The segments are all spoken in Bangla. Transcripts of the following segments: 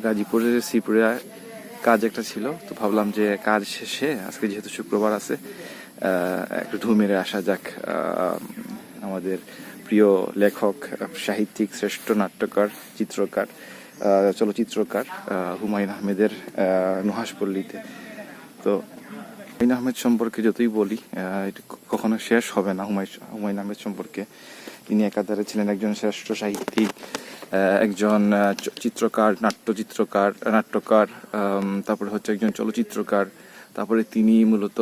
গাজীপুরের শ্রীপুরে কাজ একটা ছিল, তো ভাবলাম যে কাজ শেষে আজকে যেহেতু শুক্রবার আছে একটু ঢু মেরে আসা যাক আমাদের প্রিয় লেখক, সাহিত্যিক, শ্রেষ্ঠ নাট্যকার, চিত্রকার, চলচ্চিত্রকার হুমায়ুন আহমেদের নুহাশপল্লীতে। তো হুমায়ুন আহমেদ সম্পর্কে যতই বলি এটা কখনো শেষ হবে না। হুমায়ুন আহমেদ সম্পর্কে তিনি একাধারে ছিলেন একজন শ্রেষ্ঠ সাহিত্যিক, একজন চিত্রকার, নাট্যকার, তারপরে হচ্ছে একজন চলচ্চিত্রকার। তারপরে তিনি মূলত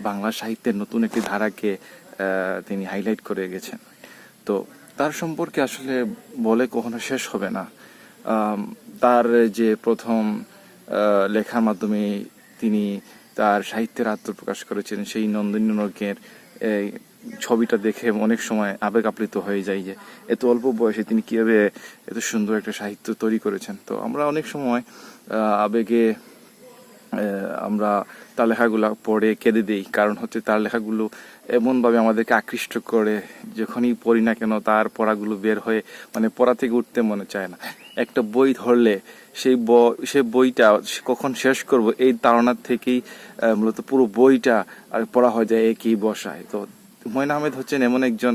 বাংলা সাহিত্যের নতুন একটি ধারাকে তিনি হাইলাইট করে গেছেন। তো তার সম্পর্কে আসলে বলে কখনো শেষ হবে না। তার যে প্রথম লেখার মাধ্যমে তিনি তার সাহিত্যের আত্মপ্রকাশ করেছিলেন, সেই নন্দিনী নরকের ছবিটা দেখে অনেক সময় আবেগ আপ্লুত হয়ে যায় যে এত অল্প বয়সে তিনি কীভাবে এত সুন্দর একটা সাহিত্য তৈরি করেছেন। তো আমরা অনেক সময় আবেগে আমরা তার লেখাগুলো পড়ে কেঁদে দিই, কারণ হচ্ছে তার লেখাগুলো এমনভাবে আমাদেরকে আকৃষ্ট করে, যখনই পড়ি না কেন তার পড়াগুলো বের হয়ে মানে পড়া থেকে উঠতে মনে চায় না। একটা বই ধরলে সেই বইটা কখন শেষ করব এই ধারণার থেকেই মূলত পুরো বইটা আর পড়া হয়ে যায় একই বসায়। তো হুমায়ুন আহমেদ হচ্ছেন এমন একজন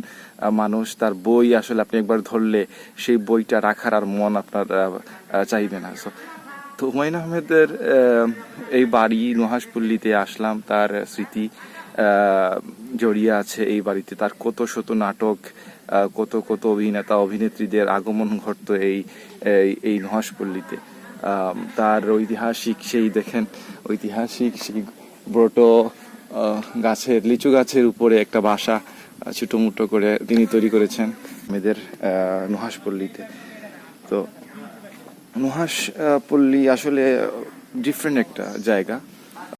মানুষ, তার বই আসলে আপনি একবার ধরলে সেই বইটা রাখার আর মন আপনার চাইবে না। তো হুমায়ুন আহমেদের এই বাড়ি নুহাশপল্লীতে আসলাম, তার স্মৃতি জড়িয়ে আছে এই বাড়িতে। তার কত শত নাটক, কত অভিনেতা অভিনেত্রীদের আগমন ঘটতো এই নুহাশপল্লীতে। তার ঐতিহাসিক সেই ব্রটো গাছের, লিচু গাছের উপরে একটা বাসা ছোটোমোটো করে তিনি তৈরি করেছেন মেয়েদের নুহাশপল্লীতে। তো নুহাশপল্লী আসলে ডিফারেন্ট একটা জায়গা।